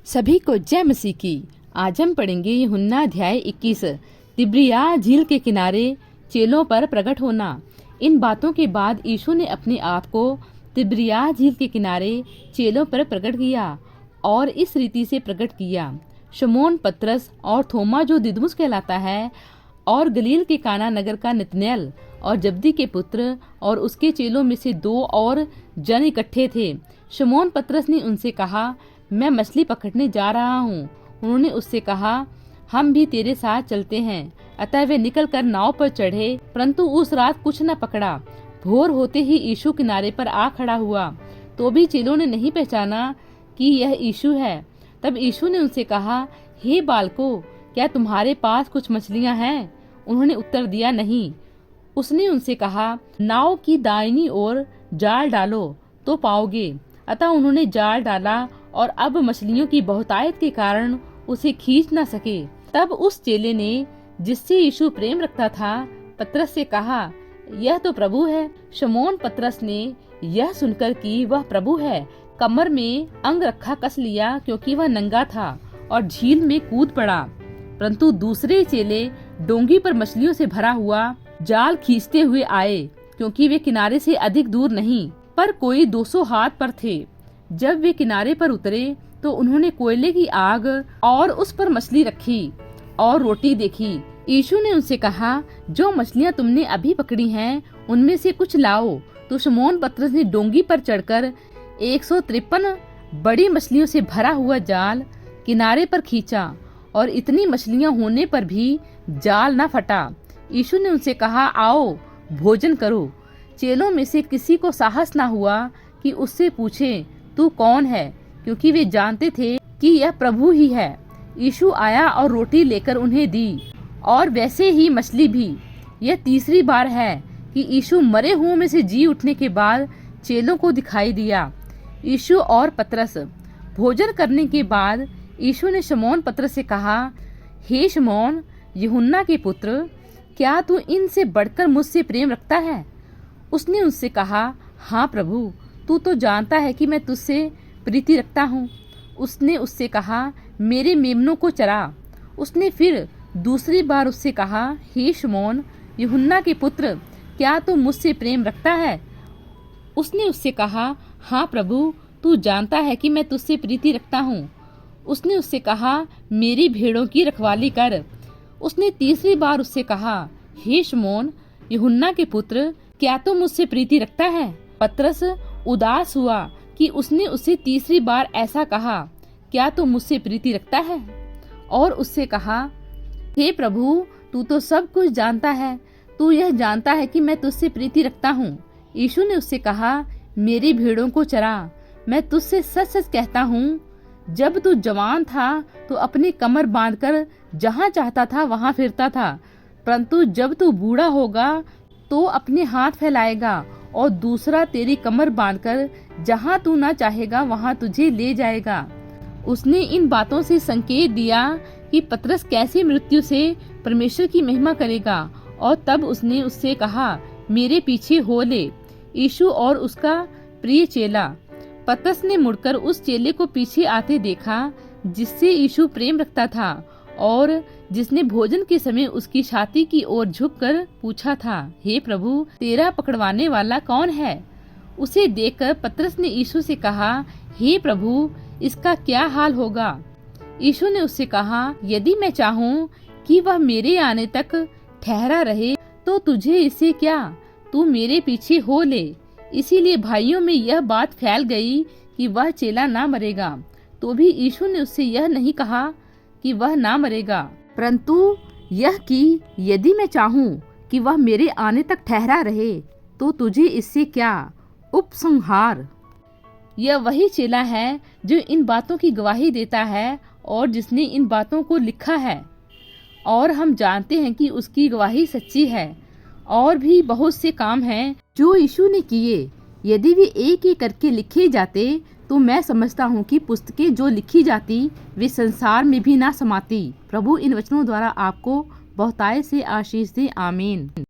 सभी को जय मसीह की। आज हम पढ़ेंगे यूहन्ना अध्याय 21। तिब्रिया झील के किनारे चेलों पर प्रकट होना। इन बातों के बाद यीशु ने अपने आप को तिब्रिया झील के किनारे चेलों पर प्रकट किया और इस रीति से प्रकट किया। शमौन पतरस और थोमा जो दिदमुस कहलाता है और गलील के काना नगर का नतनएल और जब्दी के पुत्र और उसके चेलों में से 2 और जन इकट्ठे थे। शमौन पतरस ने उनसे कहा, मैं मछली पकड़ने जा रहा हूँ। उन्होंने उससे कहा, हम भी तेरे साथ चलते हैं। अतः वे निकलकर नाव पर चढ़े, परंतु उस रात कुछ न पकड़ा। भोर होते ही यीशु किनारे पर आ खड़ा हुआ, तो भी चेलों ने नहीं पहचाना कि यह यीशु है। तब यीशु ने उनसे कहा, हे बालकों, क्या तुम्हारे पास कुछ मछलियाँ हैं? उन्होंने उत्तर दिया, नहीं। उसने उनसे कहा, नाव की दाहिनी ओर जाल डालो तो पाओगे। अतः उन्होंने जाल डाला और अब मछलियों की बहुतायत के कारण उसे खींच न सके। तब उस चेले ने, जिससे यीशु प्रेम रखता था, पतरस से कहा, यह तो प्रभु है। शमौन पतरस ने यह सुनकर कि वह प्रभु है, कमर में अंगरखा कस लिया, क्योंकि वह नंगा था, और झील में कूद पड़ा। परंतु दूसरे चेले डोंगी पर मछलियों से भरा हुआ जाल खींचते हुए आए, क्योंकि वे किनारे से अधिक दूर नहीं, पर कोई 200 हाथ पर थे। जब वे किनारे पर उतरे तो उन्होंने कोयले की आग और उस पर मछली रखी और रोटी देखी। यीशु ने उनसे कहा, जो मछलियाँ तुमने अभी पकड़ी हैं, उनमें से कुछ लाओ। तो शमौन पतरस ने डोंगी पर चढ़कर 153 बड़ी मछलियों से भरा हुआ जाल किनारे पर खींचा, और इतनी मछलियाँ होने पर भी जाल न फटा। यीशु ने उनसे कहा, आओ भोजन करो। चेलों में से किसी को साहस न हुआ कि उससे पूछे, तू कौन है? क्योंकि वे जानते थे कि यह प्रभु ही है। यीशु आया और रोटी लेकर उन्हें दी, और वैसे ही मछली भी। यह तीसरी बार है कि यीशु मरे हुओं में से जी उठने के बाद चेलों को दिखाई दिया। यीशु और पतरस। भोजन करने के बाद यीशु ने शमौन पतरस से कहा, हे शमौन, यूहन्ना के पुत्र, क्या तू इनसे बढ़कर मुझसे प्रेम रखता है? उसने उससे कहा, हाँ प्रभु, तू तो जानता है कि मैं तुझसे प्रीति रखता हूँ। उसने उससे कहा, मेरे मेमनों को चरा। उसने फिर दूसरी बार उससे कहा, हे शमौन, यूहन्ना के पुत्र, क्या तू मुझसे प्रेम रखता है? उसने उससे कहा, हाँ प्रभु, तू जानता है कि मैं तुझसे प्रीति रखता हूँ। उसने उससे कहा, मेरी भेड़ों की रखवाली कर। उसने तीसरी बार उससे कहा, हे शमौन, यूहन्ना के पुत्र, क्या तू मुझसे प्रीति रखता है? पतरस उदास हुआ कि उसने उससे तीसरी बार ऐसा कहा, क्या तू मुझसे प्रीति रखता है? और उससे कहा, हे प्रभु, तू तो सब कुछ जानता है। तू यह जानता है कि मैं तुझसे प्रीति रखता हूँ। यीशु ने उससे कहा, मेरी भेड़ों को चरा। मैं तुझसे सच सच कहता हूँ, जब तू जवान था तो अपनी कमर बांधकर जहाँ चाहता था वहाँ फिरता था, परंतु जब तू बूढ़ा होगा तो अपने हाथ फैलाएगा और दूसरा तेरी कमर बांधकर जहाँ तू ना चाहेगा वहाँ तुझे ले जाएगा। उसने इन बातों से संकेत दिया कि पतरस कैसे मृत्यु से परमेश्वर की महिमा करेगा, और तब उसने उससे कहा, मेरे पीछे हो ले। यीशु और उसका प्रिय चेला। पतरस ने मुड़कर उस चेले को पीछे आते देखा, जिससे यीशु प्रेम रखता था और जिसने भोजन के समय उसकी छाती की ओर झुककर पूछा था, हे प्रभु, तेरा पकड़वाने वाला कौन है? उसे देखकर पतरस ने यीशु से कहा, हे प्रभु, इसका क्या हाल होगा? यीशु ने उससे कहा, यदि मैं चाहूँ कि वह मेरे आने तक ठहरा रहे तो तुझे इससे क्या? तू मेरे पीछे हो ले। इसीलिए भाइयों में यह बात फैल गई कि वह चेला ना मरेगा। तो भी यीशु ने उससे यह नहीं कहा कि वह ना मरेगा, परंतु यह कि यदि मैं चाहूँ कि वह मेरे आने तक ठहरा रहे तो तुझे इससे क्या? उपसंहार। यह वही चेला है जो इन बातों की गवाही देता है और जिसने इन बातों को लिखा है, और हम जानते हैं कि उसकी गवाही सच्ची है। और भी बहुत से काम हैं जो यीशु ने किए। यदि वे एक एक करके लिखे जाते तो मैं समझता हूँ कि पुस्तकें जो लिखी जाती वे संसार में भी ना समाती। प्रभु इन वचनों द्वारा आपको बहुतायत से आशीष दे। आमीन।